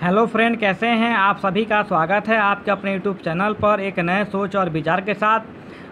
Hello friend, कैसे हैं आप? सभी का स्वागत है आपके अपने यूट्यूब चैनल पर एक नए सोच और विचार के साथ।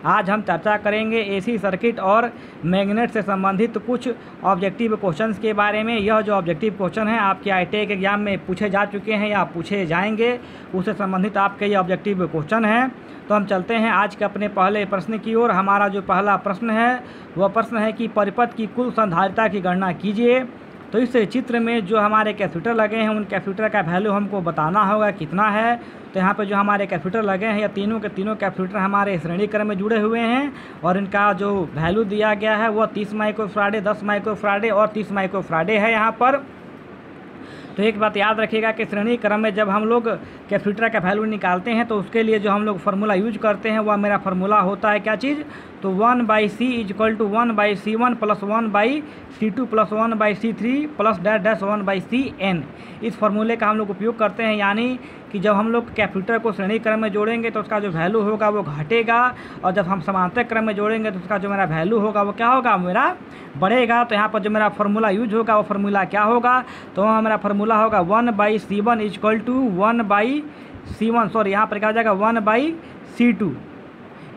आज हम चर्चा करेंगे एसी सर्किट और मैग्नेट से संबंधित कुछ ऑब्जेक्टिव क्वेश्चंस के बारे में। यह जो ऑब्जेक्टिव क्वेश्चन है आपके आईटीआई एग्जाम में पूछे जा चुके हैं या पूछे जाएंगे, उससे संबंधित आपके ये ऑब्जेक्टिव क्वेश्चन हैं। तो हम चलते हैं आज के अपने पहले प्रश्न की ओर। हमारा जो पहला प्रश्न है वह प्रश्न है कि परिपथ की कुल संधारिता की गणना कीजिए। तो इस चित्र में जो हमारे कैपेसिटर लगे हैं उन कैपेसिटर का वैल्यू हमको बताना होगा कितना है। तो यहाँ पे जो हमारे कैपेसिटर लगे हैं या तीनों के तीनों कैपेसिटर हमारे श्रेणी क्रम में जुड़े हुए हैं और इनका जो वैल्यू दिया गया है वह 30 माइक्रोफैराडे, 10 माइक्रोफैराडे और 30 माइक्रोफैराडे है यहाँ पर। तो एक बात याद रखिएगा कि श्रेणी क्रम में जब हम लोग कैपेसिटर का वैल्यू निकालते हैं तो उसके लिए जो हम लोग फार्मूला यूज करते हैं वह मेरा फार्मूला होता है क्या चीज़, तो 1/C = 1/C1 + 1/C2 + 1/C3 + dash 1/Cn। इस फार्मूले का हम लोग उपयोग करते हैं, यानी कि जब हम लोग कैपेसिटर को श्रेणी क्रम में जोड़ेंगे तो उसका जो वैल्यू होगा वो घटेगा और जब हम समांतर क्रम में जोड़ेंगे तो उसका जो मेरा वैल्यू होगा वो क्या होगा, मेरा बढ़ेगा। तो यहाँ पर जो मेरा फार्मूला यूज होगा वो फार्मूला क्या होगा, तो वहाँ मेरा फार्मूला होगा 1/C1 = 1/C1 सॉरी यहाँ पर क्या हो जाएगा 1/C2।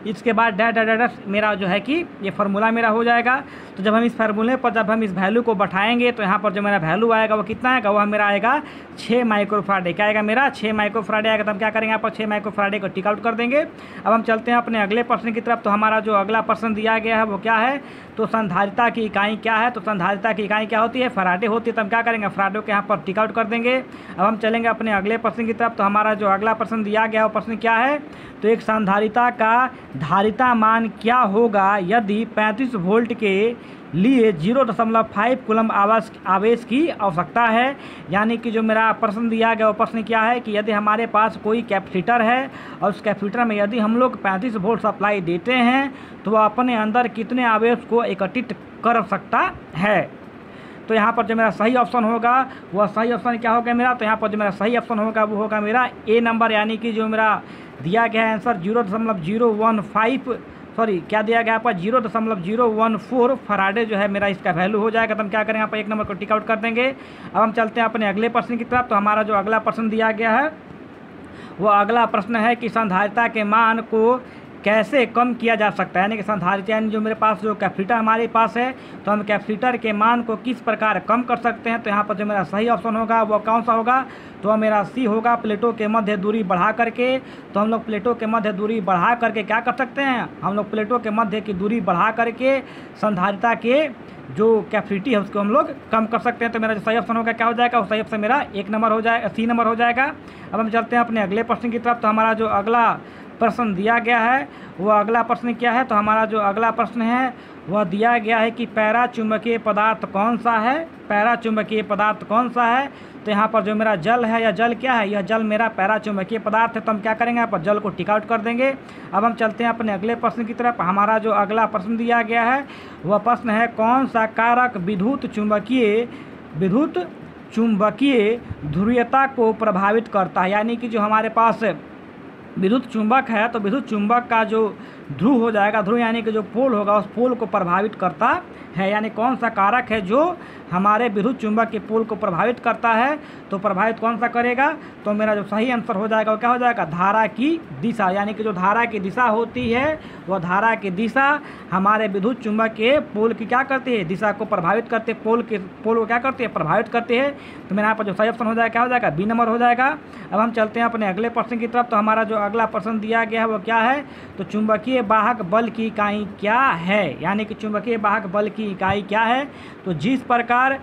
इसके बाद डैश मेरा जो है कि ये फार्मूला मेरा हो जाएगा। तो जब हम इस फार्मूले पर जब हम इस वैल्यू को बैठाएंगे तो यहाँ पर जो मेरा वैल्यू आएगा वो कितना आएगा, वह मेरा आएगा 6 माइक्रोफैराडे। क्या आएगा मेरा 6 माइक्रोफैराडे आएगा। तो हम क्या करेंगे यहाँ पर 6 माइक्रोफैराडे को टिक आउट कर देंगे। अब हम चलते हैं अपने अगले प्रश्न की तरफ। तो हमारा जो अगला प्रश्न दिया गया है वो क्या है, तो संधारिता की इकाई क्या है। तो संधारिता की इकाई क्या होती है, फैराडे होती है। तो हम क्या करेंगे फैराडे को यहाँ पर टिक आउट कर देंगे। अब हम चलेंगे अपने अगले प्रश्न की तरफ। तो हमारा जो अगला प्रश्न दिया गया है वो प्रश्न क्या है, तो एक संधारिता का धारिता मान क्या होगा यदि 35 वोल्ट के लिए 0.5 कूलम्ब आवेश की आवश्यकता है। यानी कि जो मेरा प्रश्न दिया गया वो प्रश्न क्या है कि यदि हमारे पास कोई कैपेसिटर है और उस कैपेसिटर में यदि हम लोग 35 वोल्ट सप्लाई देते हैं तो वह अपने अंदर कितने आवेश को एकत्रित कर सकता है। तो यहाँ पर जो मेरा सही ऑप्शन होगा वह सही ऑप्शन क्या होगा मेरा, तो यहाँ पर जो मेरा सही ऑप्शन होगा वो होगा मेरा ए नंबर। यानी कि जो मेरा दिया गया है आंसर 0.015 सॉरी क्या दिया गया यहाँ पर 0.014 फैराडे जो है मेरा इसका वैल्यू हो जाएगा। तो हम क्या करेंगे यहाँ पर एक नंबर को टिक आउट कर देंगे। अब हम चलते हैं अपने अगले प्रश्न की तरफ। तो हमारा जो अगला प्रश्न दिया गया है वो अगला प्रश्न है कि संधारिता के मान को कैसे कम किया जा सकता है। यानी कि संधारिता यानी जो मेरे पास जो कैपेसिटर हमारे पास है तो हम कैपेसिटर के मान को किस प्रकार कम कर सकते हैं। तो यहाँ पर जो मेरा सही ऑप्शन होगा वो कौन सा होगा, तो वह मेरा सी होगा, प्लेटों के मध्य दूरी बढ़ा करके। तो हम लोग प्लेटों के मध्य दूरी बढ़ा करके क्या कर सकते हैं, हम लोग प्लेटों के मध्य की दूरी बढ़ा करके संधारिता के जो कैपेसिटी है उसको हम लोग कम कर सकते हैं। तो मेरा जो सही ऑप्शन होगा क्या हो जाएगा, उस सही ऑप्शन मेरा एक नंबर हो जाएगा, सी नंबर हो जाएगा। अब हम चलते हैं अपने अगले प्रश्न की तरफ। तो हमारा जो अगला प्रश्न दिया गया है वह अगला प्रश्न क्या है, तो हमारा जो अगला प्रश्न है वह दिया गया है कि पैरा चुंबकीय पदार्थ कौन सा है। पैरा चुंबकीय पदार्थ कौन सा है, तो यहाँ पर जो मेरा जल है या जल क्या है, यह जल मेरा पैरा चुंबकीय पदार्थ है। तो हम क्या करेंगे यहाँ पर जल को टिक आउट कर देंगे। अब हम चलते हैं अपने अगले प्रश्न की तरफ। हमारा जो अगला प्रश्न दिया गया है वह प्रश्न है कौन सा कारक विद्युत चुंबकीय ध्रुवीयता को प्रभावित करता है। यानी कि जो हमारे पास विद्युत चुंबक है तो विद्युत चुंबक का जो ध्रुव हो जाएगा, ध्रुव यानी कि जो पोल होगा उस पोल को प्रभावित करता है। यानी कौन सा कारक है जो हमारे विद्युत चुंबक के पोल को प्रभावित करता है, तो प्रभावित कौन सा करेगा, तो मेरा जो सही आंसर हो जाएगा वो क्या हो जाएगा, धारा की दिशा। यानी कि जो धारा की दिशा होती है वह धारा की दिशा हमारे विद्युत चुंबक के पोल की क्या करती है, दिशा को प्रभावित करते, पोल को क्या करती है, प्रभावित करते हैं। तो मेरे यहाँ पर जो सही ऑप्शन हो जाएगा क्या हो जाएगा, बी नंबर हो जाएगा। अब हम चलते हैं अपने अगले प्रश्न की तरफ। तो हमारा जो अगला प्रश्न दिया गया है वो क्या है, तो चुंबकीय वाहक बल की इकाई क्या है। यानी कि चुंबकीय वाहक बल की इकाई क्या है, तो जिस प्रकार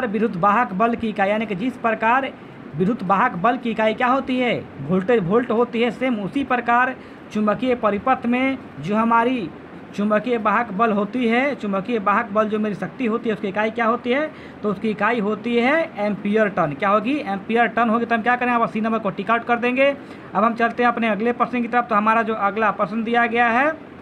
विद्युत वाहक बल की इकाई, यानी कि जिस प्रकार विद्युत वाहक बल की इकाई क्या होती है, वोल्ट होती है, सेम उसी प्रकार चुंबकीय परिपथ में जो हमारी चुंबकीय वाहक बल होती है, चुंबकीय वाहक बल जो मेरी शक्ति होती है उसकी इकाई क्या होती है, तो उसकी इकाई होती है एम्पियर टन। क्या होगी, एम्पियर टन होगी। तो हम क्या करें, अब सी नंबर को टिक आउट कर देंगे। अब हम चलते हैं अपने अगले प्रश्न की तरफ। तो हमारा जो अगला प्रश्न दिया गया है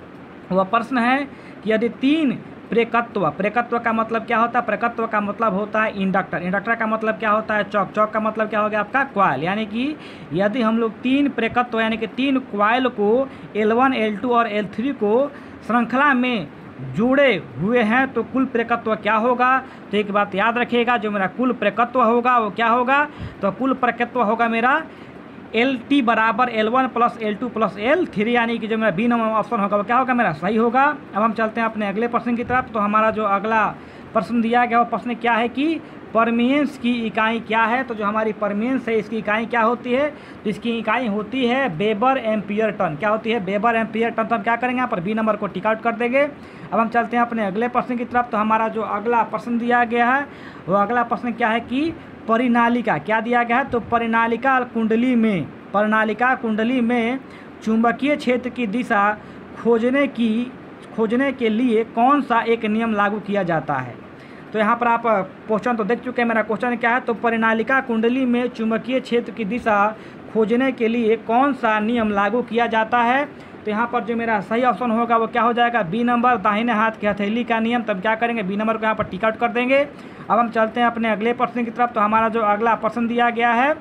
वह प्रश्न है कि यदि 3 प्रेकत्व का मतलब क्या होता है, प्रेकत्व का मतलब होता है इंडक्टर का मतलब क्या होता है, चौक का मतलब क्या हो गया आपका क्वाइल। यानी कि यदि हम लोग 3 प्रेकत्व यानी कि 3 क्वाइल को L1 L2 और L3 को श्रृंखला में जुड़े हुए हैं तो कुल प्रेकत्व क्या होगा। तो एक बात याद रखिएगा, जो मेरा कुल प्रेकत्व होगा वो क्या होगा, तो कुल प्रकृत्व होगा मेरा LT बराबर L1 plus L2 plus L3, यानी कि जो मेरा बी नंबर ऑप्शन होगा वो क्या होगा मेरा सही होगा। अब हम चलते हैं अपने अगले प्रश्न की तरफ। तो हमारा जो अगला प्रश्न दिया गया वो प्रश्न क्या है कि परमीएंस की इकाई क्या है। तो जो हमारी परमीएंस है इसकी इकाई क्या होती है, तो इसकी इकाई होती है वेबर एम्पियर टन। क्या होती है, वेबर एम्पियर टन। तो हम क्या करेंगे यहाँ पर बी नंबर को टिक आउट कर देंगे। अब हम चलते हैं अपने अगले प्रश्न की तरफ। तो हमारा जो अगला प्रश्न दिया गया है वो अगला प्रश्न क्या है कि परिनालिका, क्या दिया गया है, तो परिनालिका कुंडली में चुंबकीय क्षेत्र की दिशा खोजने के लिए कौन सा एक नियम लागू किया जाता है। तो यहाँ पर आप क्वेश्चन तो देख चुके हैं। मेरा क्वेश्चन क्या है, तो परिनालिका कुंडली में चुंबकीय क्षेत्र की दिशा खोजने के लिए कौन सा नियम लागू किया जाता है। तो यहाँ पर जो मेरा सही ऑप्शन होगा वो क्या हो जाएगा, बी नंबर, दाहिने हाथ की हथेली का नियम। तब क्या करेंगे, बी नंबर को यहाँ पर टिक आउट कर देंगे। अब हम चलते हैं अपने अगले प्रश्न की तरफ। तो हमारा जो अगला प्रश्न दिया गया है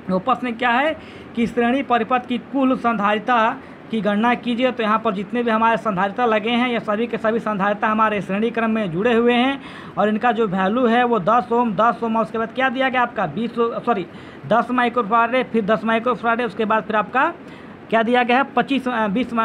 वो प्रश्न क्या है कि श्रेणी परिपथ की कुल संधारिता की गणना कीजिए। तो यहाँ पर जितने भी हमारे संधारिता लगे हैं ये सभी के सभी संधारिता हमारे श्रेणी क्रम में जुड़े हुए हैं और इनका जो वैल्यू है वो 10 ओम और उसके बाद क्या दिया गया आपका 10 माइक्रोफारेड, फिर 10 माइक्रोफारेड, उसके बाद फिर आपका क्या दिया गया है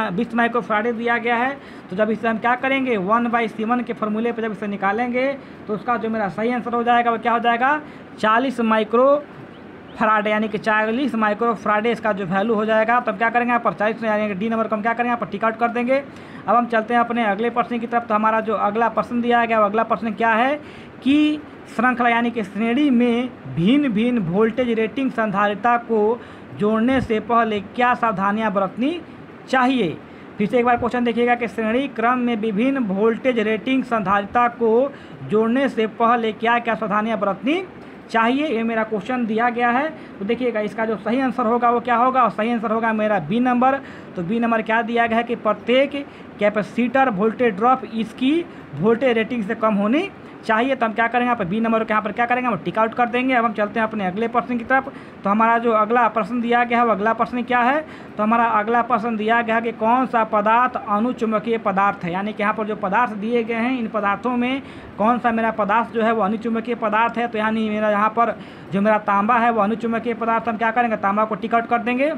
20 माइक्रोफारेड दिया गया है। तो जब इसे हम क्या करेंगे 1/7 के फॉर्मूले पर जब इसे निकालेंगे तो उसका जो मेरा सही आंसर हो जाएगा वो क्या हो जाएगा 40 माइक्रोफारेड, यानी कि 40 माइक्रोफारेड इसका जो वैल्यू हो जाएगा। तब क्या करेंगे यहाँ पर 40 यानी कि डी नंबर को हम क्या करेंगे यहाँ पर टिक आउट कर देंगे। अब हम चलते हैं अपने अगले प्रश्न की तरफ। तो हमारा जो अगला प्रश्न दिया गया वो अगला प्रश्न क्या है कि श्रृंखला यानी कि श्रेणी में भिन्न भिन्न वोल्टेज रेटिंग संधारिता को जोड़ने से पहले क्या सावधानियां बरतनी चाहिए। फिर से एक बार क्वेश्चन देखिएगा कि श्रेणी क्रम में विभिन्न वोल्टेज रेटिंग संधारिता को जोड़ने से पहले क्या क्या सावधानियां बरतनी चाहिए, ये मेरा क्वेश्चन दिया गया है। तो देखिएगा इसका जो सही आंसर होगा वो क्या होगा, और सही आंसर होगा मेरा बी नंबर। तो बी नंबर क्या दिया गया है कि प्रत्येक कैपेसिटर वोल्टेज ड्रॉप इसकी वोल्टेज रेटिंग से कम होनी चाहिए। तो हम क्या करेंगे यहाँ पर बी नंबर को यहाँ पर क्या करेंगे हम टिक आउट कर देंगे। अब हम चलते हैं अपने अगले प्रश्न की तरफ। तो हमारा जो अगला प्रश्न दिया गया है वो अगला प्रश्न क्या है, तो हमारा अगला प्रश्न दिया गया है कि कौन सा पदार्थ अनुचुंबकीय पदार्थ है। यानी कि यहाँ पर जो पदार्थ दिए गए हैं इन पदार्थों में कौन सा मेरा पदार्थ जो है वो अनुचुंबकीय पदार्थ है। तो यानी मेरा यहाँ पर जो मेरा तांबा है वो अनुचुंबकीय पदार्थ, हम क्या करेंगे तांबा को टिक आउट कर देंगे।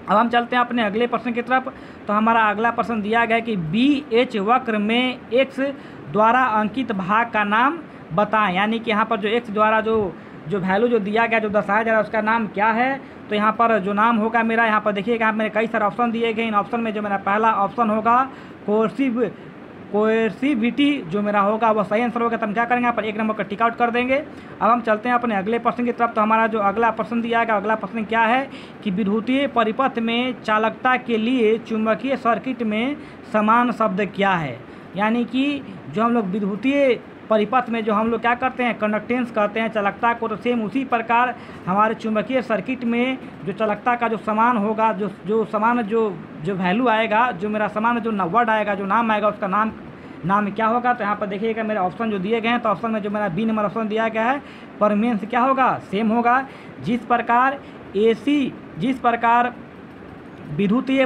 अब हम चलते हैं अपने अगले प्रश्न की तरफ। तो हमारा अगला प्रश्न दिया गया है कि BH वक्र में x द्वारा अंकित भाग का नाम बताएं। यानी कि यहाँ पर जो x द्वारा जो वैल्यू जो दिया गया जो दर्शाया जा रहा है उसका नाम क्या है। तो यहाँ पर जो नाम होगा मेरा यहाँ पर देखिएगा यहाँ मेरे कई सारे ऑप्शन दिए गए। इन ऑप्शन में जो मेरा पहला ऑप्शन होगा कोएर्सिविटी जो मेरा होगा वो सही आंसर होगा। तो हम क्या करेंगे यहाँ पर एक नंबर का टिक आउट कर देंगे। अब हम चलते हैं अपने अगले प्रश्न की तरफ। तो हमारा जो अगला प्रश्न दिया गया अगला प्रश्न क्या है कि विद्युतीय परिपथ में चालकता के लिए चुंबकीय सर्किट में समान शब्द क्या है। यानी कि जो हम लोग विद्युतीय परिपथ में जो हम लोग क्या करते हैं कंडक्टेंस कहते हैं चालकता को, तो सेम उसी प्रकार हमारे चुंबकीय सर्किट में जो चालकता का जो समान होगा जो समान जो वैल्यू आएगा जो मेरा समान जो वर्ड आएगा जो नाम आएगा उसका नाम क्या होगा। तो यहाँ पर देखिएगा मेरे ऑप्शन जो दिए गए हैं। तो ऑप्शन में जो मेरा बी नंबर ऑप्शन दिया गया है परमीएंस क्या होगा सेम होगा। जिस प्रकार विद्युतीय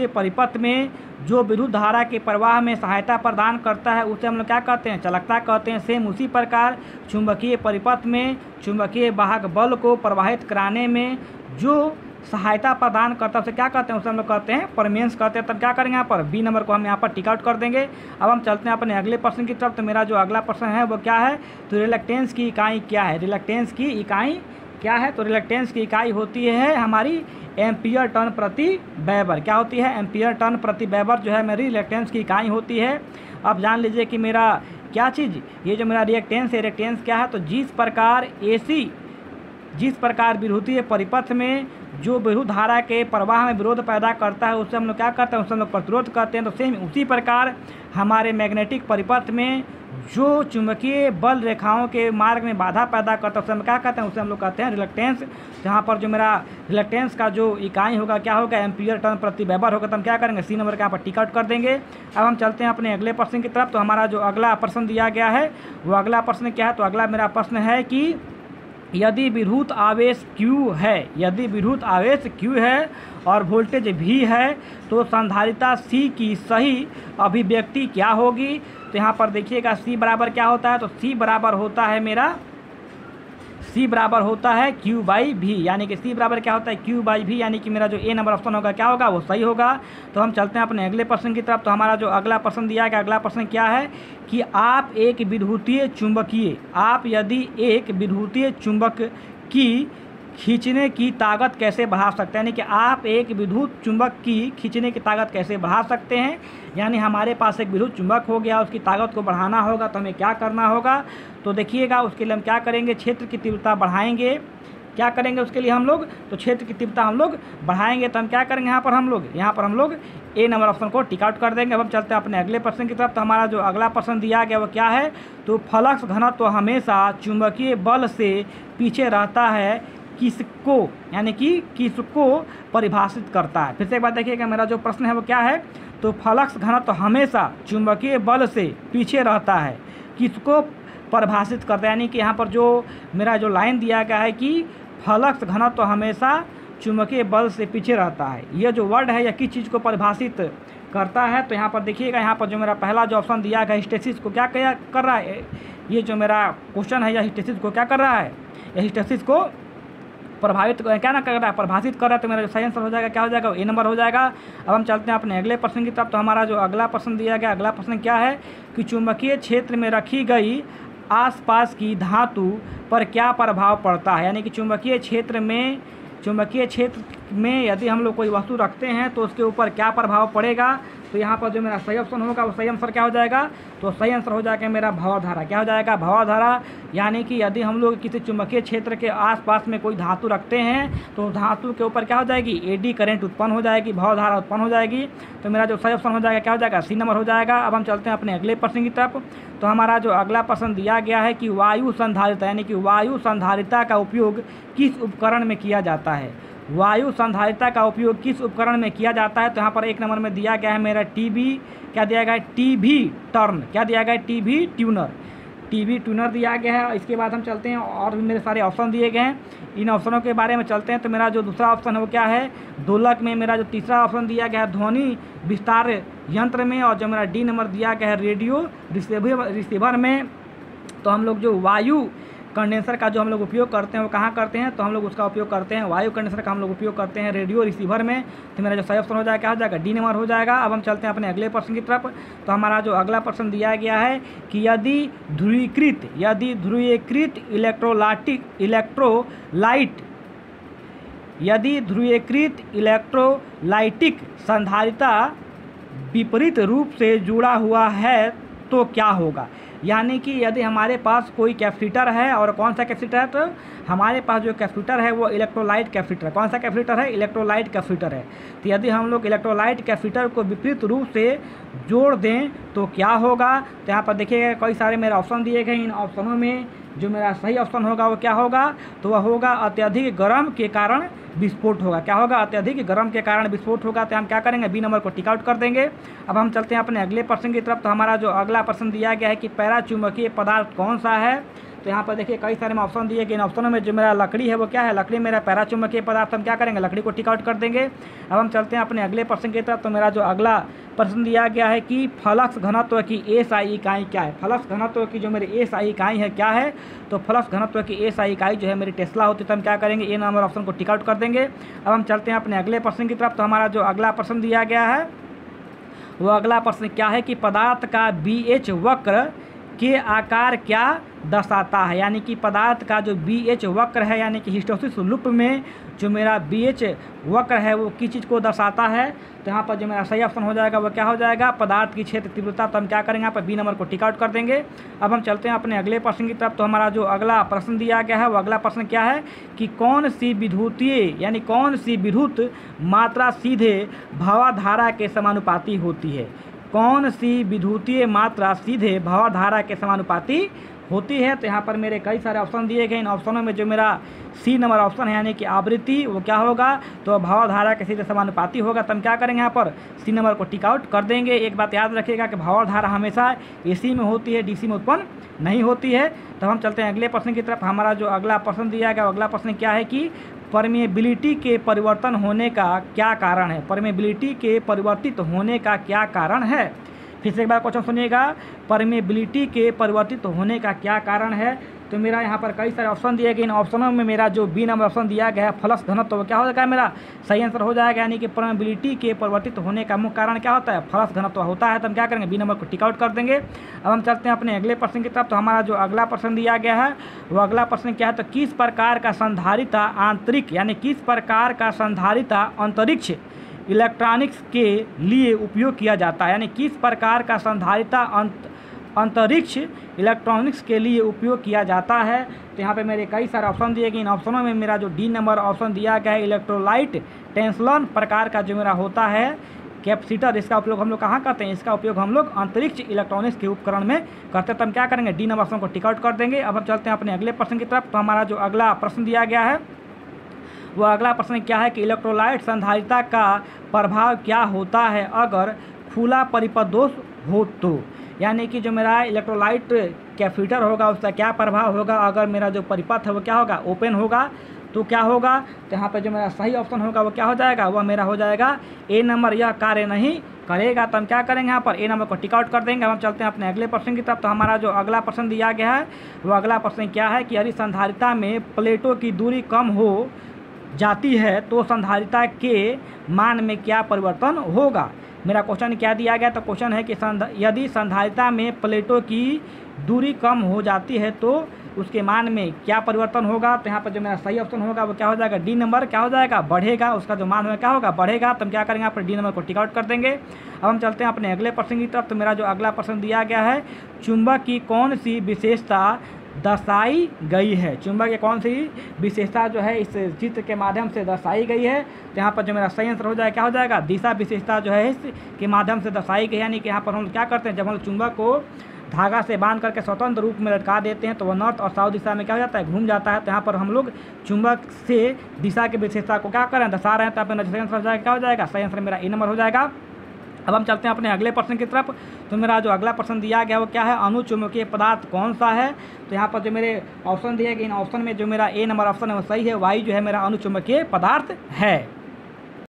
परिपथ में जो विद्युत धारा के प्रवाह में सहायता प्रदान करता है उसे हम लोग क्या कहते हैं चालकता कहते हैं। सेम उसी प्रकार चुंबकीय परिपथ में चुंबकीय वाहक बल को प्रवाहित कराने में जो सहायता प्रदान करता है उसे क्या कहते हैं उसे हम लोग कहते हैं परमीएंस कहते हैं। तब क्या करेंगे यहाँ पर बी नंबर को हम यहाँ पर टिक आउट कर देंगे। अब हम चलते हैं अपने अगले प्रश्न की तरफ। तो मेरा जो अगला प्रश्न है वो क्या है, तो रिलक्टेंस की इकाई क्या है। रिलक्टेंस की इकाई क्या है, तो रिलक्टेंस की इकाई होती है हमारी एम्पियर टर्न प्रति वेबर। क्या होती है एम्पियर टर्न प्रति वेबर जो है मेरी रिलक्टेंस की इकाई होती है। अब जान लीजिए कि मेरा क्या चीज़ ये जो मेरा रिएक्टेंस है रिएक्टेंस क्या है, तो जिस प्रकार विद्युतीय परिपथ में जो विद्युत धारा के प्रवाह में विरोध पैदा करता है उससे हम लोग क्या करते हैं उससे हम लोग प्रतिरोध करते हैं। तो सेम उसी प्रकार हमारे मैग्नेटिक परिपथ में जो चुंबकीय बल रेखाओं के मार्ग में बाधा पैदा करता है उसे हम क्या कहते हैं उसे हम लोग कहते हैं रिलक्टेंस। जहाँ पर जो मेरा रिलक्टेंस का जो इकाई होगा क्या होगा एम्पियर टर्न प्रति वेबर होगा। तो हम क्या करेंगे सी नंबर के यहाँ पर टिक आउट कर देंगे। अब हम चलते हैं अपने अगले प्रश्न की तरफ। तो हमारा जो अगला प्रश्न दिया गया है वो अगला प्रश्न क्या है, तो अगला मेरा प्रश्न है कि यदि विद्युत आवेश Q है और वोल्टेज V है तो संधारिता C की सही अभिव्यक्ति क्या होगी। तो यहाँ पर देखिएगा C बराबर क्या होता है, तो C बराबर होता है मेरा C बराबर होता है Q/V, यानी कि C बराबर क्या होता है Q/V, यानी कि मेरा जो ए नंबर ऑप्शन होगा क्या होगा, वो सही होगा। तो हम चलते हैं अपने अगले प्रश्न की तरफ। तो हमारा जो अगला प्रश्न दिया गया, अगला प्रश्न क्या है कि आप यदि एक विद्युतीय चुंबक की खींचने की ताकत कैसे बढ़ा सकते हैं, यानी कि आप एक विद्युत चुंबक की खींचने की ताकत कैसे बढ़ा सकते हैं। यानी हमारे पास एक विद्युत चुंबक हो गया, उसकी ताकत को बढ़ाना होगा तो हमें क्या करना होगा। तो देखिएगा, उसके लिए हम क्या करेंगे, क्षेत्र की तीव्रता बढ़ाएंगे। क्या करेंगे उसके लिए हम लोग, तो क्षेत्र की तीव्रता हम लोग बढ़ाएंगे। तो हम क्या करेंगे, यहाँ पर हम लोग ए नंबर ऑप्शन को टिक आउट कर देंगे। अब हम चलते हैं अपने अगले प्रश्न की तरफ। तो हमारा जो अगला प्रश्न दिया गया वो क्या है, तो फ्लक्स घनत्व तो हमेशा चुंबकीय बल से पीछे रहता है, किसको, यानी कि किसको परिभाषित करता है। फिर से एक बात देखिएगा, मेरा जो प्रश्न है वो क्या है, तो फ्लक्स घनत्व तो हमेशा चुंबकीय बल से पीछे रहता है, किसको परिभाषित करता है। यानी कि यहाँ पर जो मेरा जो लाइन दिया गया है कि फ्लक्स घनत्व तो हमेशा चुंबकीय बल से पीछे रहता है, यह जो वर्ड है यह किस चीज़ को परिभाषित करता है। तो यहाँ पर देखिएगा, यहाँ पर जो मेरा पहला जो ऑप्शन दिया गया हिस्टैसिस को क्या कर रहा है, ये जो मेरा क्वेश्चन है यह हिस्टैसिस को क्या कर रहा है, यह हिस्टैसिस को प्रभावित क्या ना कर रहा है, परिभाषित कर रहा है। तो मेरा जो सही आंसर हो जाएगा क्या हो जाएगा, ए नंबर हो जाएगा। अब हम चलते हैं अपने अगले प्रश्न की तरफ। तो हमारा जो अगला प्रश्न दिया गया, अगला प्रश्न क्या है कि चुंबकीय क्षेत्र में रखी गई आसपास की धातु पर क्या प्रभाव पड़ता है। यानी कि चुंबकीय क्षेत्र में यदि हम लोग कोई वस्तु रखते हैं तो उसके ऊपर क्या प्रभाव पड़ेगा। तो यहाँ पर जो मेरा सही ऑप्शन होगा वो सही आंसर क्या हो जाएगा, तो सही आंसर हो जाएगा मेरा भवधारा। क्या हो जाएगा, भवधारा। यानी कि यदि हम लोग किसी चुंबकीय क्षेत्र के आसपास में कोई धातु रखते हैं तो धातु के ऊपर क्या हो जाएगी, एडी करंट उत्पन्न हो जाएगी, भवधारा उत्पन्न हो जाएगी। तो मेरा जो सही ऑप्शन हो जाएगा क्या हो जाएगा, सी नंबर हो जाएगा। अब हम चलते हैं अपने अगले प्रश्न की तरफ। तो हमारा जो अगला प्रश्न दिया गया है कि वायु संधारिता, यानी कि वायु संधारिता का उपयोग किस उपकरण में किया जाता है। वायु संधारिता का उपयोग किस उपकरण में किया जाता है। तो यहाँ पर एक नंबर में दिया गया है मेरा टीवी, क्या दिया गया है, टीवी टर्न, क्या दिया गया है, टीवी ट्यूनर दिया गया है। इसके बाद हम चलते हैं, और भी मेरे सारे ऑप्शन दिए गए हैं, इन ऑप्शनों के बारे में चलते हैं। तो मेरा जो दूसरा ऑप्शन है वो क्या है, दोलक में। मेरा जो तीसरा ऑप्शन दिया गया है ध्वनि विस्तार यंत्र में। और जो मेरा डी नंबर दिया गया है रेडियो रिसीवर में। तो हम लोग जो वायु कंडेंसर का जो हम लोग उपयोग करते हैं वो कहाँ करते हैं, तो हम लोग उसका उपयोग करते हैं, वायु कंडेंसर का हम लोग उपयोग करते हैं रेडियो रिसीवर में। तो मेरा जो सही ऑप्शन हो जाएगा क्या हो जाएगा, डी नंबर हो जाएगा। अब हम चलते हैं अपने अगले प्रश्न की तरफ। तो हमारा जो अगला प्रश्न दिया गया है कि यदि ध्रुवीकृत इलेक्ट्रोलाइटिक संधारिता विपरीत रूप से जुड़ा हुआ है तो क्या होगा। यानी कि यदि हमारे पास कोई कैपेसिटर है, और कौन सा कैपेसिटर है, तो हमारे पास जो कैपेसिटर है वो इलेक्ट्रोलाइट कैपेसिटर है। कौन सा कैपेसिटर है, इलेक्ट्रोलाइट कैपेसिटर है। तो यदि हम लोग इलेक्ट्रोलाइट कैपेसिटर को विपरीत रूप से जोड़ दें तो क्या होगा। तो यहाँ पर देखिएगा कई सारे मेरे ऑप्शन दिए गए, इन ऑप्शनों में जो मेरा सही ऑप्शन होगा वो क्या होगा, तो वह होगा अत्यधिक गर्म के कारण विस्फोट होगा। क्या होगा, अत्यधिक गर्म के कारण विस्फोट होगा। तो हम क्या करेंगे, बी नंबर को टिक आउट कर देंगे। अब हम चलते हैं अपने अगले प्रश्न की तरफ। तो हमारा जो अगला प्रश्न दिया गया है कि पैराचुंबकीय पदार्थ कौन सा है। तो यहाँ पर देखिए कई सारे ऑप्शन दिए गए, इन ऑप्शनों में जो मेरा लकड़ी है वो क्या है, लकड़ी मेरा पैराचुंबकीय पदार्थ। हम क्या करेंगे, लकड़ी को टिक आउट कर देंगे। अब हम चलते हैं अपने अगले प्रश्न की तरफ। तो मेरा जो अगला प्रश्न दिया गया है कि फ्लक्स घनत्व की एसआई इकाई क्या है। फ्लक्स घनत्व की जो मेरी एसआई इकाई है क्या है, तो फ्लक्स घनत्व की एसआई इकाई जो है मेरी टेस्ला होती है। तो हम क्या करेंगे, ए नंबर ऑप्शन को टिक आउट कर देंगे। अब हम चलते हैं अपने अगले प्रश्न की तरफ। तो हमारा जो अगला प्रश्न दिया गया है वो अगला प्रश्न क्या है कि पदार्थ का BH वक्र के आकार क्या दर्शाता है। यानी कि पदार्थ का जो BH वक्र है, यानी कि हिस्टैरिसीस लूप में जो मेरा BH वक्र है वो किस चीज़ को दर्शाता है। तो यहाँ पर जो मेरा सही ऑप्शन हो जाएगा वो क्या हो जाएगा, पदार्थ की क्षेत्र तीव्रता। तो हम क्या करेंगे, यहाँ पर बी नंबर को टिक आउट कर देंगे। अब हम चलते हैं अपने अगले प्रश्न की तरफ। तो हमारा जो अगला प्रश्न दिया गया है वो अगला प्रश्न क्या है कि कौन सी विद्युत मात्रा सीधे भवधारा के समानुपाती होती है। कौन सी विद्युतीय मात्रा सीधे भवधारा के समानुपाती होती है। तो यहाँ पर मेरे कई सारे ऑप्शन दिए गए, इन ऑप्शनों में जो मेरा सी नंबर ऑप्शन है यानी कि आवृत्ति वो क्या होगा, तो भवधारा के सीधे समानुपाती होगा। तो हम क्या करेंगे, यहाँ पर सी नंबर को टिक आउट कर देंगे। एक बात याद रखिएगा कि भवधारा हमेशा AC में होती है, DC में उत्पन्न नहीं होती है। तो हम चलते हैं अगले प्रश्न की तरफ। हमारा जो अगला प्रश्न दिया गया अगला प्रश्न क्या है कि परमेबिलिटी के परिवर्तन होने का क्या कारण है। परमेबिलिटी के परिवर्तित होने का क्या कारण है। फिर से एक बार क्वेश्चन सुनिएगा, परमेबिलिटी के परिवर्तित होने का क्या कारण है। तो मेरा यहाँ पर कई सारे ऑप्शन दिए गए। इन ऑप्शनों में मेरा जो बी नंबर ऑप्शन दिया गया है फ्लक्स घनत्व, तो क्या हो जाएगा मेरा सही आंसर हो जाएगा। यानी कि परमेबिलिटी के परिवर्तित होने का मुख्य कारण क्या होता है, फ्लक्स घनत्व होता है। तो हम क्या करेंगे, बी नंबर को टिक आउट कर देंगे। अब हम चलते हैं अपने अगले प्रश्न की तरफ। तो हमारा जो अगला प्रश्न दिया गया है वो अगला प्रश्न क्या है, तो किस प्रकार का संधारिता आंतरिक यानी किस प्रकार का संधारिता अंतरिक्ष इलेक्ट्रॉनिक्स के लिए उपयोग किया जाता है, यानी किस प्रकार का संधारिता अंतरिक्ष इलेक्ट्रॉनिक्स के लिए उपयोग किया जाता है। तो यहाँ पे मेरे कई सारे ऑप्शन दिए गए। इन ऑप्शनों में मेरा जो डी नंबर ऑप्शन दिया गया है इलेक्ट्रोलाइट टेंसलन प्रकार का जो मेरा होता है कैपेसिटर, इसका उपयोग हम लोग कहाँ करते हैं, इसका उपयोग हम लोग अंतरिक्ष इलेक्ट्रॉनिक्स के उपकरण में करते हैं। तो हम क्या करेंगे, डी नंबर ऑप्शन को टिक आउट कर देंगे। अब हम चलते हैं अपने अगले प्रश्न की तरफ। तो हमारा जो अगला प्रश्न दिया गया है वो अगला प्रश्न क्या है कि इलेक्ट्रोलाइट संधारिता का प्रभाव क्या होता है अगर खुला परिपथ दोष हो तो, यानी कि जो मेरा इलेक्ट्रोलाइट कैपेसिटर होगा उसका क्या प्रभाव होगा अगर मेरा जो परिपथ है वो क्या होगा, ओपन होगा तो क्या होगा। तो यहाँ पे जो मेरा सही ऑप्शन होगा वो क्या हो जाएगा, वह मेरा हो जाएगा ए नंबर, यह कार्य नहीं करेगा। तो हम क्या करेंगे, यहाँ पर ए नंबर को टिक आउट कर देंगे। हम चलते हैं अपने अगले प्रश्न की तरफ। तो हमारा जो अगला प्रश्न दिया गया है वो अगला प्रश्न क्या है कि यदि संधारिता में प्लेटों की दूरी कम हो जाती है तो संधारिता के मान में क्या परिवर्तन होगा। मेरा क्वेश्चन क्या दिया गया, तो क्वेश्चन है कि यदि संधारिता में प्लेटों की दूरी कम हो जाती है तो उसके मान में क्या परिवर्तन होगा। तो यहाँ पर जो मेरा सही ऑप्शन होगा वो क्या हो जाएगा, डी नंबर क्या हो जाएगा, बढ़ेगा। उसका जो मान होगा क्या होगा, बढ़ेगा। तो हम क्या करेंगे, यहाँ पर डी नंबर को टिक आउट कर देंगे। अब हम चलते हैं अपने अगले प्रश्न की तरफ। तो मेरा जो अगला प्रश्न दिया गया है चुंबक की कौन सी विशेषता दर्शाई गई है, चुंबक की कौन सी विशेषता जो है इस चित्र के माध्यम से दर्शाई गई है। तो यहाँ पर जो मेरा सही आंसर हो जाएगा क्या हो जाएगा, दिशा विशेषता जो है इसके माध्यम से दर्शाई गई। यानी कि यहाँ पर हम क्या करते हैं, जब हम चुंबक को धागा से बांध करके स्वतंत्र रूप में लटका देते हैं तो वह नॉर्थ और साउथ दिशा में क्या हो जाता है, घूम जाता है। तो यहाँ पर हम लोग चुंबक से दिशा की विशेषता को क्या कर रहे हैं, दर्शा रहे हैं। तो अपना सही आंसर हो जाएगा क्या हो जाएगा, सही आंसर मेरा ए नंबर हो जाएगा। अब हम चलते हैं अपने अगले प्रश्न की तरफ। तो मेरा जो अगला प्रश्न दिया गया वो क्या है, अनुचुंबकीय पदार्थ कौन सा है। तो यहाँ पर जो मेरे ऑप्शन दिए गए इन ऑप्शन में जो मेरा ए नंबर ऑप्शन है वो सही है, वाई जो है मेरा अनुचुंबकीय पदार्थ है।